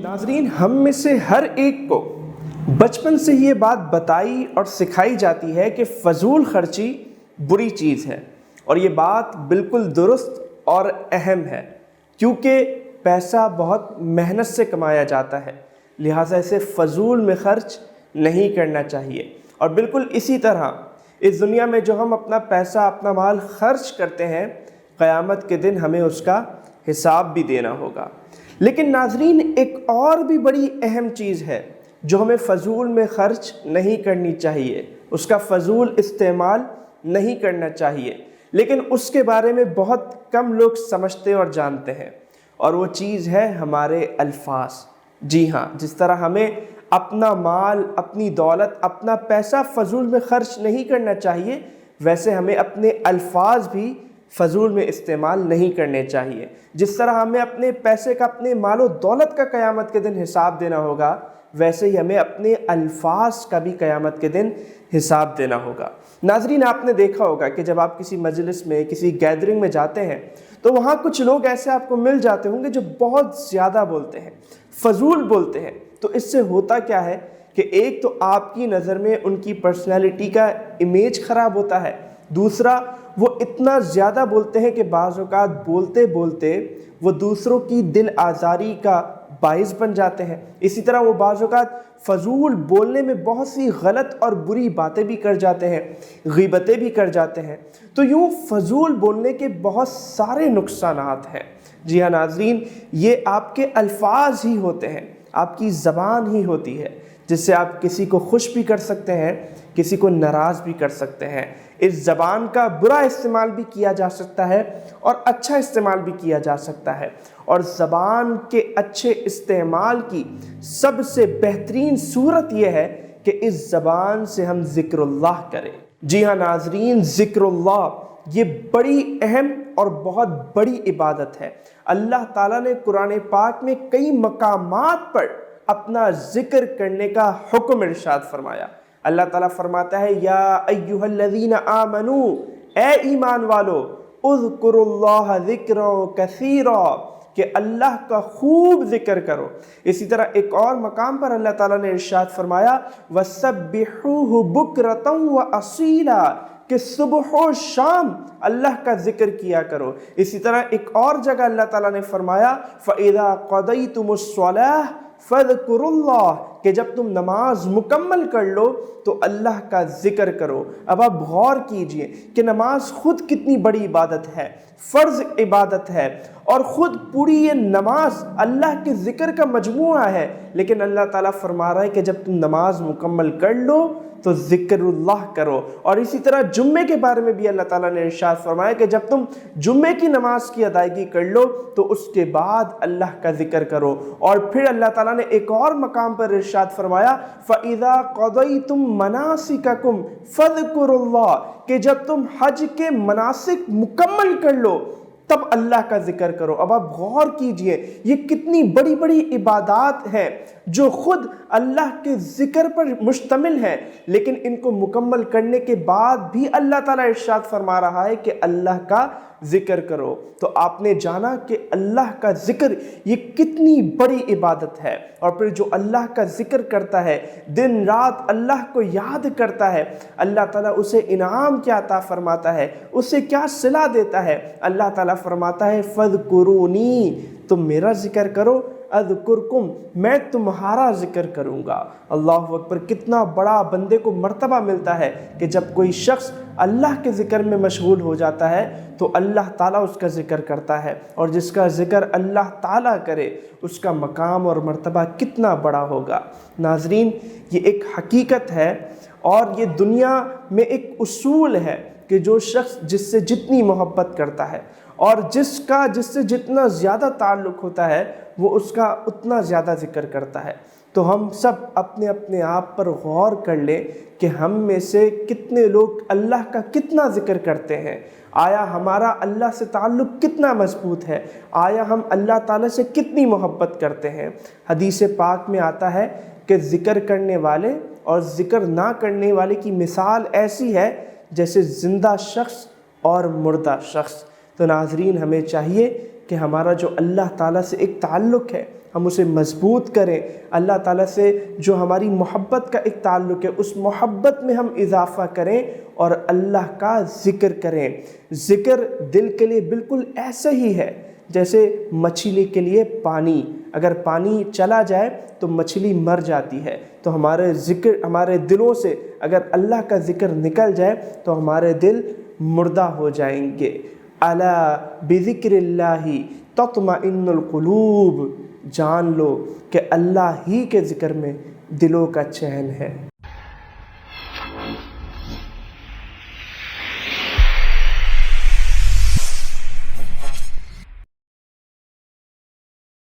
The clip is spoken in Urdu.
ناظرین، ہم میں سے ہر ایک کو بچپن سے یہ بات بتائی اور سکھائی جاتی ہے کہ فضول خرچی بری چیز ہے، اور یہ بات بالکل درست اور اہم ہے، کیونکہ پیسہ بہت محنت سے کمایا جاتا ہے، لہٰذا اسے فضول میں خرچ نہیں کرنا چاہیے۔ اور بالکل اسی طرح اس دنیا میں جو ہم اپنا پیسہ، اپنا مال خرچ کرتے ہیں، قیامت کے دن ہمیں اس کا حساب بھی دینا ہوگا۔ لیکن ناظرین، ایک اور بھی بڑی اہم چیز ہے جو ہمیں فضول میں خرچ نہیں کرنی چاہیے، اس کا فضول استعمال نہیں کرنا چاہیے، لیکن اس کے بارے میں بہت کم لوگ سمجھتے اور جانتے ہیں، اور وہ چیز ہے ہمارے الفاظ۔ جی ہاں، جس طرح ہمیں اپنا مال، اپنی دولت، اپنا پیسہ فضول میں خرچ نہیں کرنا چاہیے، ویسے ہمیں اپنے الفاظ بھی فضول میں استعمال نہیں کرنے چاہیے۔ جس طرح ہمیں اپنے پیسے کا، اپنے مال و دولت کا قیامت کے دن حساب دینا ہوگا، ویسے ہی ہمیں اپنے الفاظ کا بھی قیامت کے دن حساب دینا ہوگا۔ ناظرین، آپ نے دیکھا ہوگا کہ جب آپ کسی مجلس میں، کسی گیدرنگ میں جاتے ہیں تو وہاں کچھ لوگ ایسے آپ کو مل جاتے ہوں گے جو بہت زیادہ بولتے ہیں، فضول بولتے ہیں۔ تو اس سے ہوتا کیا ہے کہ ایک تو آپ کی نظر میں ان کی پرسنالٹی کا امیج خراب ہوتا ہے، دوسرا وہ اتنا زیادہ بولتے ہیں کہ بعض اوقات بولتے بولتے وہ دوسروں کی دل آزاری کا باعث بن جاتے ہیں۔ اسی طرح وہ بعض اوقات فضول بولنے میں بہت سی غلط اور بری باتیں بھی کر جاتے ہیں، غیبتیں بھی کر جاتے ہیں۔ تو یوں فضول بولنے کے بہت سارے نقصانات ہیں۔ جی ہاں ناظرین، یہ آپ کے الفاظ ہی ہوتے ہیں، آپ کی زبان ہی ہوتی ہے، جس سے آپ کسی کو خوش بھی کر سکتے ہیں، کسی کو ناراض بھی کر سکتے ہیں۔ اس زبان کا برا استعمال بھی کیا جا سکتا ہے اور اچھا استعمال بھی کیا جا سکتا ہے، اور زبان کے اچھے استعمال کی سب سے بہترین صورت یہ ہے کہ اس زبان سے ہم ذکر اللہ کریں۔ جی ہاں ناظرین، ذکر اللہ یہ بڑی اہم اور بہت بڑی عبادت ہے۔ اللہ تعالیٰ نے قرآن پاک میں کئی مقامات پر اپنا ذکر کرنے کا حکم ارشاد فرمایا۔ اللہ تعالیٰ فرماتا ہے، یا ایھا الذین آمنو، اے ایمان والو، اذکروا اللہ ذکرا کثیرا، کہ اللہ کا خوب ذکر کرو۔ اسی طرح ایک اور مقام پر اللہ تعالیٰ نے ارشاد فرمایا، وَسَبِّحُوهُ بُکْرَةً وَأَصِیلًا، کہ صبح و شام اللہ کا ذکر کیا کرو۔ اسی طرح ایک اور جگہ اللہ تعالیٰ نے فرمایا، فَإِذَا قَضَيْتُمُ الصَّلَاةَ فَاذْكُرُوا اللَّهَ، کہ جب تم نماز مکمل کر لو تو اللہ کا ذکر کرو۔ اب آپ غور کیجئے کہ نماز خود کتنی بڑی عبادت ہے، فرض عبادت ہے، اور خود پوری یہ نماز اللہ کے ذکر کا مجموعہ ہے، لیکن اللہ تعالیٰ فرما رہا ہے کہ جب تم نماز مکمل کر لو تو ذکر اللہ کرو۔ اور اسی طرح جمعے کے بارے میں بھی اللہ تعالیٰ نے ارشاد فرمایا کہ جب تم جمعے کی نماز کی ادائیگی کر لو تو اس کے بعد اللہ کا ذکر کرو۔ اور پھر اللہ تعالیٰ نے ایک اور مقام پر ارشاد فرمایا، فَإِذَا قَضَيْتُم مَّنَاسِكَكُمْ فَاذْكُرُوا اللَّهَ، کہ جب تم حج کے مناسک مکمل کر لو تب اللہ کا ذکر کرو۔ اب آپ غور کیجئے یہ کتنی بڑی بڑی عبادات ہیں جو خود اللہ کے ذکر پر مشتمل ہیں، لیکن ان کو مکمل کرنے کے بعد بھی اللہ تعالیٰ ارشاد فرما رہا ہے کہ اللہ کا ذکر کرو۔ تو آپ نے جانا کہ اللہ کا ذکر یہ کتنی بڑی عبادت ہے، اور پھر جو اللہ کا ذکر کرتا ہے، دن رات اللہ کو یاد کرتا ہے، اللہ تعالیٰ اسے انعام کیا عطا فرماتا ہے، اسے کیا صلہ دیتا ہے۔ اللہ تعالیٰ فرماتا ہے، فَاذْکُرُونِی، تم میرا ذکر کرو، اذکرکم، میں تمہارا ذکر کروں گا۔ اللہ اکبر، کتنا بڑا بندے کو مرتبہ ملتا ہے کہ جب کوئی شخص اللہ کے ذکر میں مشغول ہو جاتا ہے تو اللہ تعالیٰ اس کا ذکر کرتا ہے، اور جس کا ذکر اللہ تعالیٰ کرے اس کا مقام اور مرتبہ کتنا بڑا ہوگا۔ ناظرین، یہ ایک حقیقت ہے اور یہ دنیا میں ایک اصول ہے کہ جو شخص جس سے جتنی محبت کرتا ہے اور جس سے جتنا زیادہ تعلق ہوتا ہے وہ اس کا اتنا زیادہ ذکر کرتا ہے۔ تو ہم سب اپنے اپنے آپ پر غور کر لیں کہ ہم میں سے کتنے لوگ اللہ کا کتنا ذکر کرتے ہیں، آیا ہمارا اللہ سے تعلق کتنا مضبوط ہے، آیا ہم اللہ تعالیٰ سے کتنی محبت کرتے ہیں۔ حدیث پاک میں آتا ہے کہ ذکر کرنے والے اور ذکر نہ کرنے والے کی مثال ایسی ہے جیسے زندہ شخص اور مردہ شخص۔ تو ناظرین، ہمیں چاہیے کہ ہمارا جو اللہ تعالیٰ سے ایک تعلق ہے ہم اسے مضبوط کریں، اللہ تعالیٰ سے جو ہماری محبت کا ایک تعلق ہے اس محبت میں ہم اضافہ کریں اور اللہ کا ذکر کریں۔ ذکر دل کے لیے بالکل ایسا ہی ہے جیسے مچھلی کے لیے پانی، اگر پانی چلا جائے تو مچھلی مر جاتی ہے، تو ہمارے دلوں سے اگر اللہ کا ذکر نکل جائے تو ہمارے دل مردہ ہو جائیں گے۔ الا بذکر اللہ تطمئن القلوب، جان لو کہ اللہ ہی کے ذکر میں دلوں کا چین ہے۔